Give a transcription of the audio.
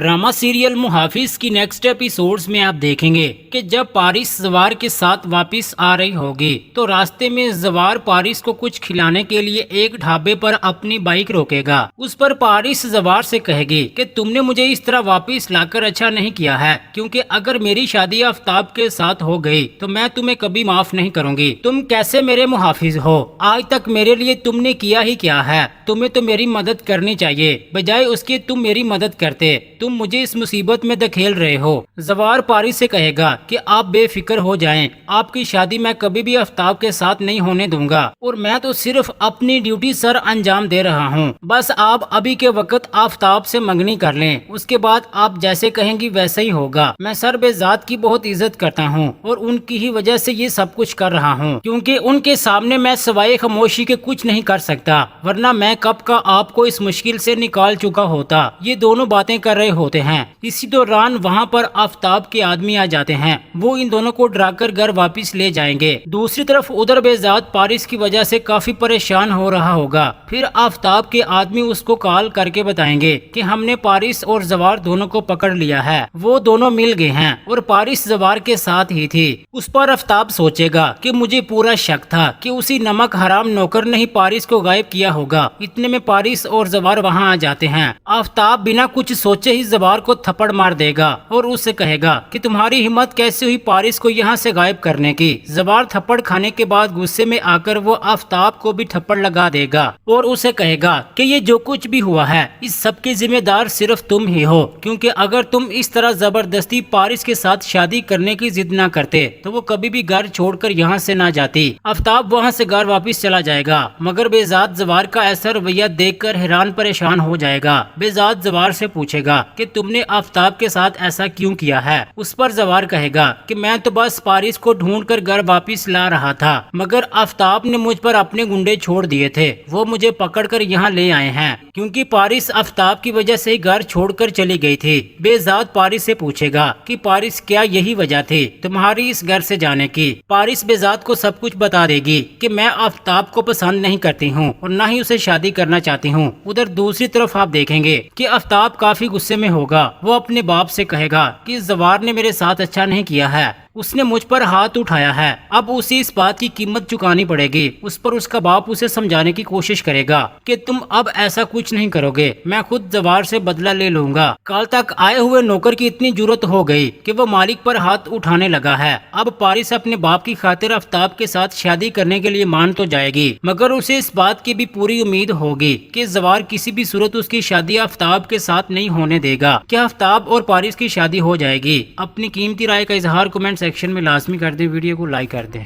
Drama serial मुहाफिज की next episodes में आप देखेंगे कि जब पारिस जवार के साथ वापस आ रही होगी तो रास्ते में जवार पारिस को कुछ खिलाने के लिए एक ढाबे पर अपनी बाइक रोकेगा। उस पर पारिस जवार से कहेगी कि तुमने मुझे इस तरह वापस लाकर अच्छा नहीं किया है, क्योंकि अगर मेरी शादी आफ्ताब के साथ हो गई तो मैं तुम्हें कभी माफ नहीं करूंगी। तुम कैसे मेरे मुहाफिज हो? आज तक मेरे लिए तुमने किया ही क्या है? तुम्हें तो मेरी मदद करनी चाहिए, बजाय उसके तुम मेरी मदद करते। तुम मुझे इस मुसीबत में धकेल रहे हो। जवार पारिस से कहेगा कि आप बेफिक्र हो जाएं, आपकी शादी मैं कभी भी आफ्ताब के साथ नहीं होने दूंगा और मैं तो सिर्फ अपनी ड्यूटी सर अंजाम दे रहा हूँ। बस आप अभी के वक्त आफ्ताब से मंगनी कर लें, उसके बाद आप जैसे कहेंगी वैसे ही होगा। मैं सर बेजात की बहुत इज्जत करता हूँ और उनकी ही वजह से ये सब कुछ कर रहा हूँ, क्योंकि उनके सामने मैं सवाए खामोशी के कुछ नहीं कर सकता, वरना मैं कब का आपको इस मुश्किल से निकाल चुका होता। ये दोनों बातें कर रहे होते हैं। इसी दौरान वहाँ पर आफ्ताब के आदमी आ जाते हैं, वो इन दोनों को डराकर घर वापस ले जाएंगे। दूसरी तरफ उधर बेजात पारिस की वजह से काफी परेशान हो रहा होगा। फिर आफ्ताब के आदमी उसको कॉल करके बताएंगे कि हमने पारिस और जवार दोनों को पकड़ लिया है, वो दोनों मिल गए हैं और पारिस जवार के साथ ही थी। उस पर आफ्ताब सोचेगा कि मुझे पूरा शक था कि उसी नमक हराम नौकर ने ही पारिस को गायब किया होगा। इतने में पारिस और जवार वहाँ आ जाते हैं। आफ्ताब बिना कुछ सोचे ही जवार को थप्पड़ मार देगा और उससे कहेगा कि तुम्हारी हिम्मत कैसे हुई पारिस को यहाँ से गायब करने की। जवार थप्पड़ खाने के बाद गुस्से में आकर वो आफ्ताब को भी थप्पड़ लगा देगा और उसे कहेगा कि ये जो कुछ भी हुआ है इस सब के जिम्मेदार सिर्फ तुम ही हो, क्योंकि अगर तुम इस तरह जबरदस्ती पारिस के साथ शादी करने की जिद ना करते तो वो कभी भी घर छोड़कर यहाँ से ना जाती। आफ्ताब वहाँ से घर वापस चला जाएगा, मगर बेजात जवार का ऐसा रवैया देखकर हैरान परेशान हो जाएगा। बेजात जवार से पूछेगा कि तुमने आफ्ताब के साथ ऐसा क्यों किया है? उस पर जवार कहेगा कि मैं तो बस पारिस को ढूंढकर घर वापस ला रहा था, मगर आफ्ताब ने मुझ पर अपने गुंडे छोड़ दिए थे, वो मुझे पकड़कर यहाँ ले आए हैं, क्योंकि पारिस आफ्ताब की वजह से ही घर छोड़कर चली गई थी। बेजात पारिस से पूछेगा कि पारिस क्या यही वजह थी तुम्हारी इस घर से जाने की? पारिस बेजात को सब कुछ बता देगी कि मैं आफ्ताब को पसंद नहीं करती हूँ और न ही उसे शादी करना चाहती हूँ। उधर दूसरी तरफ आप देखेंगे कि आफ्ताब काफी गुस्से में होगा। वो अपने बाप से कहेगा कि जवार ने मेरे साथ अच्छा नहीं किया है, उसने मुझ पर हाथ उठाया है, अब उसे इस बात की कीमत चुकानी पड़ेगी। उस पर उसका बाप उसे समझाने की कोशिश करेगा कि तुम अब ऐसा कुछ नहीं करोगे, मैं खुद जवार से बदला ले लूंगा। कल तक आए हुए नौकर की इतनी जुर्रत हो गई कि वो मालिक पर हाथ उठाने लगा है। अब पारिस अपने बाप की खातिर आफ्ताब के साथ शादी करने के लिए मान तो जाएगी, मगर उसे इस बात की भी पूरी उम्मीद होगी कि जवार किसी भी सूरत उसकी शादी आफ्ताब के साथ नहीं होने देगा। क्या आफ्ताब और पारिस की शादी हो जाएगी? अपनी कीमती राय का इजहार कमेंट सेक्शन में लाजमी कर दें, वीडियो को लाइक कर दें।